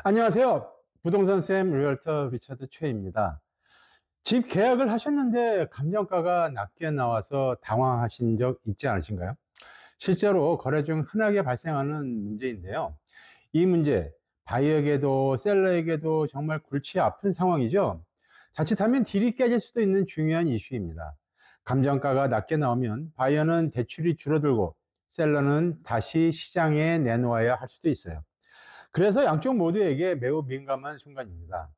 안녕하세요. 부동산쌤 리얼터 리차드 최입니다. 집 계약을 하셨는데 감정가가 낮게 나와서 당황하신 적 있지 않으신가요? 실제로 거래 중 흔하게 발생하는 문제인데요. 이 문제, 바이어에게도 셀러에게도 정말 골치 아픈 상황이죠. 자칫하면 딜이 깨질 수도 있는 중요한 이슈입니다. 감정가가 낮게 나오면 바이어는 대출이 줄어들고 셀러는 다시 시장에 내놓아야 할 수도 있어요. 그래서 양쪽 모두에게 매우 민감한 순간입니다.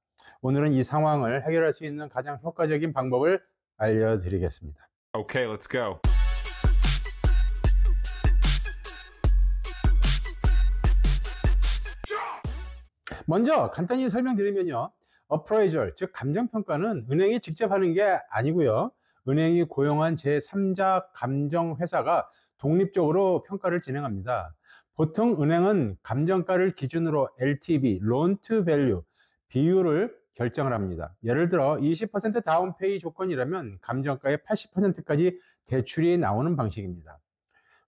오늘은 이 상황을 해결할 수 있는 가장 효과적인 방법을 알려드리겠습니다. Okay, let's go. 먼저 간단히 설명드리면요. 어프레이절, 즉 감정평가는 은행이 직접 하는 게 아니고요. 은행이 고용한 제3자 감정회사가 독립적으로 평가를 진행합니다. 보통 은행은 감정가를 기준으로 LTV, Loan to Value, 비율을 결정을 합니다. 예를 들어 20% 다운페이 조건이라면 감정가의 80%까지 대출이 나오는 방식입니다.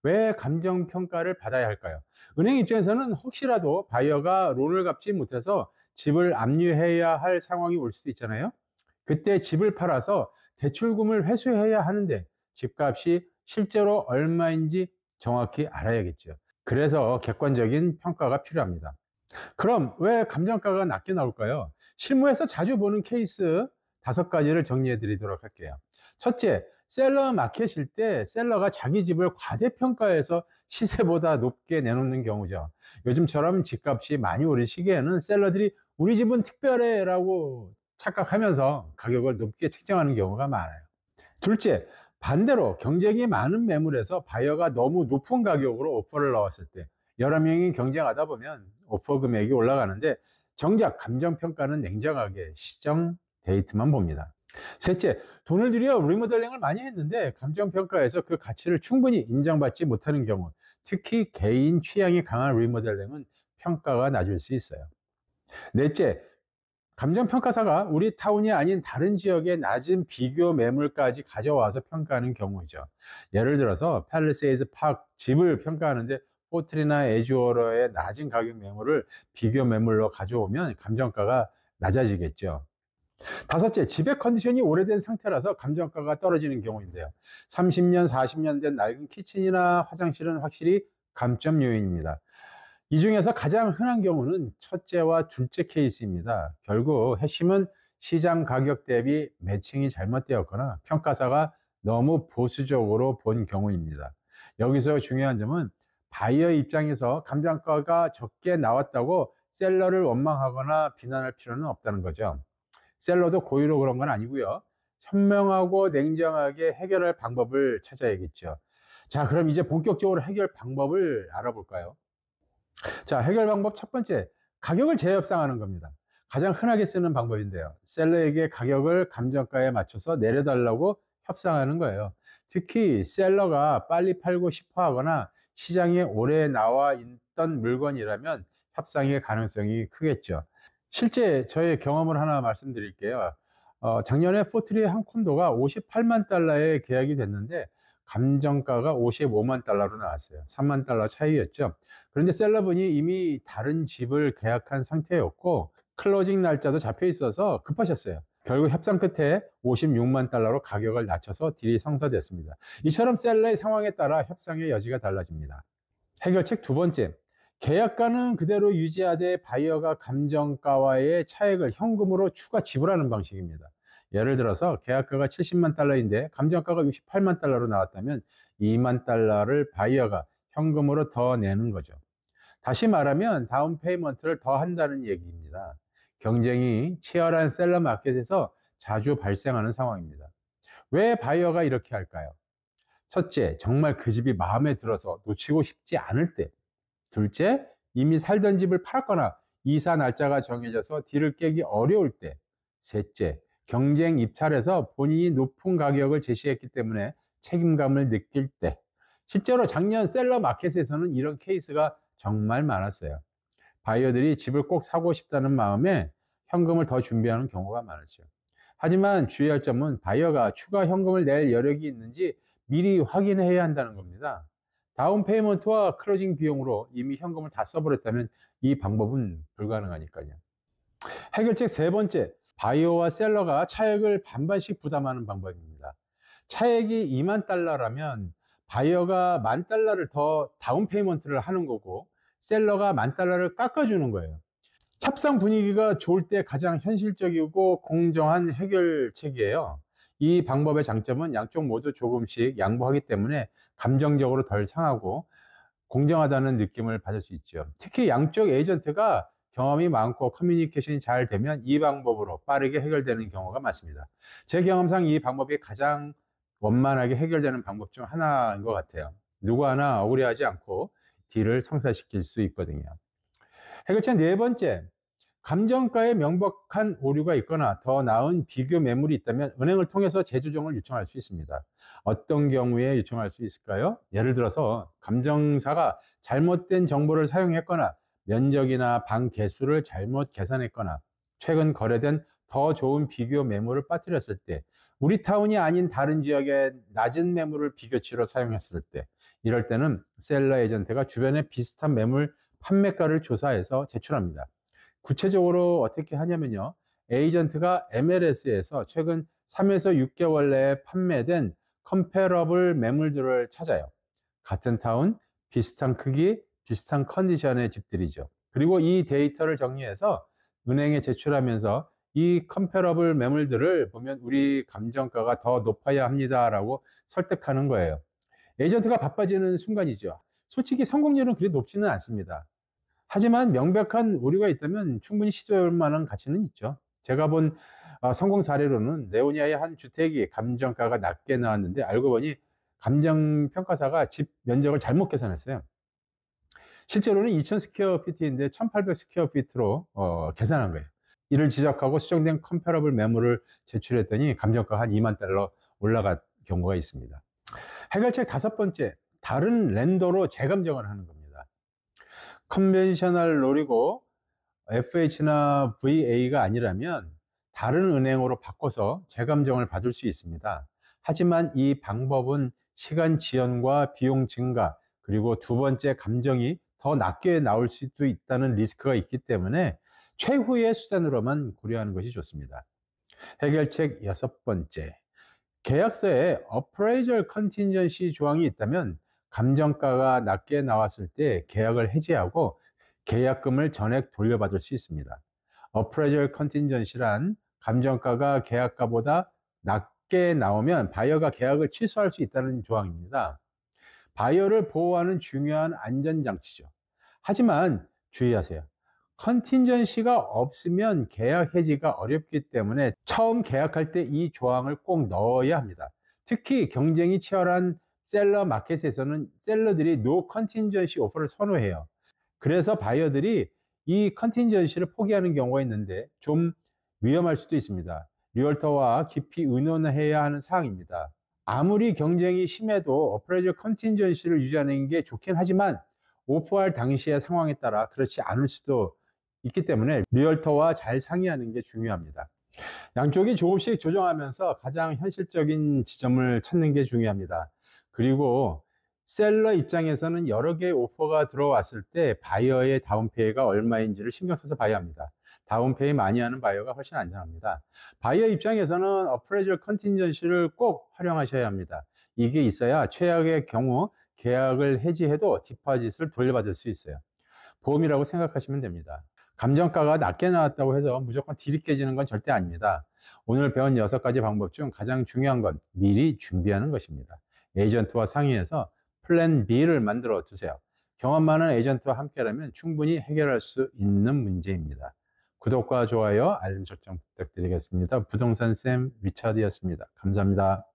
왜 감정평가를 받아야 할까요? 은행 입장에서는 혹시라도 바이어가 론을 갚지 못해서 집을 압류해야 할 상황이 올 수도 있잖아요. 그때 집을 팔아서 대출금을 회수해야 하는데 집값이 실제로 얼마인지 정확히 알아야겠죠. 그래서 객관적인 평가가 필요합니다. 그럼 왜 감정가가 낮게 나올까요? 실무에서 자주 보는 케이스 5가지를 정리해 드리도록 할게요. 첫째, 셀러 마켓일 때 셀러가 자기 집을 과대평가해서 시세보다 높게 내놓는 경우죠. 요즘처럼 집값이 많이 오른 시기에는 셀러들이 우리 집은 특별해 라고 착각하면서 가격을 높게 책정하는 경우가 많아요. 둘째, 반대로 경쟁이 많은 매물에서 바이어가 너무 높은 가격으로 오퍼를 넣었을 때 여러 명이 경쟁하다 보면 오퍼 금액이 올라가는데 정작 감정평가는 냉정하게 시정 데이트만 봅니다. 셋째, 돈을 들여 리모델링을 많이 했는데 감정평가에서 그 가치를 충분히 인정받지 못하는 경우, 특히 개인 취향이 강한 리모델링은 평가가 낮을 수 있어요. 넷째, 감정평가사가 우리 타운이 아닌 다른 지역의 낮은 비교 매물까지 가져와서 평가하는 경우이죠. 예를 들어서 팰리세이드 파크 집을 평가하는데 포트리나 에주어러의 낮은 가격 매물을 비교 매물로 가져오면 감정가가 낮아지겠죠. 다섯째, 집의 컨디션이 오래된 상태라서 감정가가 떨어지는 경우인데요. 30년, 40년 된 낡은 키친이나 화장실은 확실히 감점 요인입니다. 이 중에서 가장 흔한 경우는 첫째와 둘째 케이스입니다. 결국 핵심은 시장 가격 대비 매칭이 잘못되었거나 평가사가 너무 보수적으로 본 경우입니다. 여기서 중요한 점은 바이어 입장에서 감정가가 적게 나왔다고 셀러를 원망하거나 비난할 필요는 없다는 거죠. 셀러도 고의로 그런 건 아니고요. 현명하고 냉정하게 해결할 방법을 찾아야겠죠. 자, 그럼 이제 본격적으로 해결 방법을 알아볼까요? 자, 해결 방법 첫 번째, 가격을 재협상하는 겁니다. 가장 흔하게 쓰는 방법인데요. 셀러에게 가격을 감정가에 맞춰서 내려달라고 협상하는 거예요. 특히 셀러가 빨리 팔고 싶어 하거나 시장에 오래 나와 있던 물건이라면 협상의 가능성이 크겠죠. 실제 저의 경험을 하나 말씀드릴게요. 작년에 포트리의 한 콘도가 58만 달러에 계약이 됐는데 감정가가 55만 달러로 나왔어요. 3만 달러 차이였죠. 그런데 셀러분이 이미 다른 집을 계약한 상태였고 클로징 날짜도 잡혀 있어서 급하셨어요. 결국 협상 끝에 56만 달러로 가격을 낮춰서 딜이 성사됐습니다. 이처럼 셀러의 상황에 따라 협상의 여지가 달라집니다. 해결책 두 번째, 계약가는 그대로 유지하되 바이어가 감정가와의 차액을 현금으로 추가 지불하는 방식입니다. 예를 들어서 계약가가 70만 달러인데 감정가가 68만 달러로 나왔다면 2만 달러를 바이어가 현금으로 더 내는 거죠. 다시 말하면 다운 페이먼트를 더 한다는 얘기입니다. 경쟁이 치열한 셀러 마켓에서 자주 발생하는 상황입니다. 왜 바이어가 이렇게 할까요? 첫째, 정말 그 집이 마음에 들어서 놓치고 싶지 않을 때. 둘째, 이미 살던 집을 팔았거나 이사 날짜가 정해져서 딜을 깨기 어려울 때. 셋째, 경쟁 입찰에서 본인이 높은 가격을 제시했기 때문에 책임감을 느낄 때. 실제로 작년 셀러 마켓에서는 이런 케이스가 정말 많았어요. 바이어들이 집을 꼭 사고 싶다는 마음에 현금을 더 준비하는 경우가 많았죠. 하지만 주의할 점은 바이어가 추가 현금을 낼 여력이 있는지 미리 확인해야 한다는 겁니다. 다운 페이먼트와 클로징 비용으로 이미 현금을 다 써버렸다면 이 방법은 불가능하니까요. 해결책 세 번째, 바이어와 셀러가 차액을 반반씩 부담하는 방법입니다. 차액이 2만 달러라면 바이어가 1만 달러를 더 다운 페이먼트를 하는 거고 셀러가 1만 달러를 깎아주는 거예요. 협상 분위기가 좋을 때 가장 현실적이고 공정한 해결책이에요. 이 방법의 장점은 양쪽 모두 조금씩 양보하기 때문에 감정적으로 덜 상하고 공정하다는 느낌을 받을 수 있죠. 특히 양쪽 에이전트가 경험이 많고 커뮤니케이션이 잘 되면 이 방법으로 빠르게 해결되는 경우가 많습니다. 제 경험상 이 방법이 가장 원만하게 해결되는 방법 중 하나인 것 같아요. 누구 하나 억울해하지 않고 딜을 성사시킬 수 있거든요. 해결책 네 번째, 감정가에 명백한 오류가 있거나 더 나은 비교 매물이 있다면 은행을 통해서 재조정을 요청할 수 있습니다. 어떤 경우에 요청할 수 있을까요? 예를 들어서 감정사가 잘못된 정보를 사용했거나 면적이나 방 개수를 잘못 계산했거나 최근 거래된 더 좋은 비교 매물을 빠뜨렸을 때, 우리 타운이 아닌 다른 지역의 낮은 매물을 비교치로 사용했을 때, 이럴 때는 셀러 에이전트가 주변에 비슷한 매물 판매가를 조사해서 제출합니다. 구체적으로 어떻게 하냐면요. 에이전트가 MLS에서 최근 3에서 6개월 내에 판매된 컴패러블 매물들을 찾아요. 같은 타운, 비슷한 크기, 비슷한 컨디션의 집들이죠. 그리고 이 데이터를 정리해서 은행에 제출하면서 이 컴패러블 매물들을 보면 우리 감정가가 더 높아야 합니다라고 설득하는 거예요. 에이전트가 바빠지는 순간이죠. 솔직히 성공률은 그리 높지는 않습니다. 하지만 명백한 오류가 있다면 충분히 시도할 만한 가치는 있죠. 제가 본 성공 사례로는 레오니아의 한 주택이 감정가가 낮게 나왔는데 알고 보니 감정평가사가 집 면적을 잘못 계산했어요. 실제로는 2000 스퀘어 피트인데 1800 스퀘어 피트로 계산한 거예요. 이를 지적하고 수정된 컴패러블 매물을 제출했더니 감정가가 한 2만 달러 올라간 경우가 있습니다. 해결책 다섯 번째, 다른 렌더로 재감정을 하는 겁니다. 컨벤셔널 롤이고 FH나 VA가 아니라면 다른 은행으로 바꿔서 재감정을 받을 수 있습니다. 하지만 이 방법은 시간 지연과 비용 증가, 그리고 두 번째 감정이 더 낮게 나올 수도 있다는 리스크가 있기 때문에 최후의 수단으로만 고려하는 것이 좋습니다. 해결책 여섯 번째, 계약서에 어프레이절 컨틴전시 조항이 있다면 감정가가 낮게 나왔을 때 계약을 해지하고 계약금을 전액 돌려받을 수 있습니다. 어프레이절 컨틴전시란 감정가가 계약가보다 낮게 나오면 바이어가 계약을 취소할 수 있다는 조항입니다. 바이어를 보호하는 중요한 안전장치죠. 하지만 주의하세요. 컨틴전시가 없으면 계약 해지가 어렵기 때문에 처음 계약할 때 이 조항을 꼭 넣어야 합니다. 특히 경쟁이 치열한 셀러 마켓에서는 셀러들이 노 컨틴전시 오퍼를 선호해요. 그래서 바이어들이 이 컨틴전시를 포기하는 경우가 있는데 좀 위험할 수도 있습니다. 리얼터와 깊이 의논해야 하는 사항입니다. 아무리 경쟁이 심해도 어프레이저 컨틴전시를 유지하는 게 좋긴 하지만 오퍼할 당시의 상황에 따라 그렇지 않을 수도 있기 때문에 리얼터와 잘 상의하는 게 중요합니다. 양쪽이 조금씩 조정하면서 가장 현실적인 지점을 찾는 게 중요합니다. 그리고 셀러 입장에서는 여러 개의 오퍼가 들어왔을 때 바이어의 다운페이가 얼마인지를 신경 써서 봐야 합니다. 다운페이 많이 하는 바이어가 훨씬 안전합니다. 바이어 입장에서는 어프레이저 컨틴전시를 꼭 활용하셔야 합니다. 이게 있어야 최악의 경우 계약을 해지해도 디파짓을 돌려받을 수 있어요. 보험이라고 생각하시면 됩니다. 감정가가 낮게 나왔다고 해서 무조건 딜이 깨지는 건 절대 아닙니다. 오늘 배운 6가지 방법 중 가장 중요한 건 미리 준비하는 것입니다. 에이전트와 상의해서 플랜 B를 만들어 두세요. 경험 많은 에이전트와 함께라면 충분히 해결할 수 있는 문제입니다. 구독과 좋아요, 알림 설정 부탁드리겠습니다. 부동산 쌤 리차드였습니다. 감사합니다.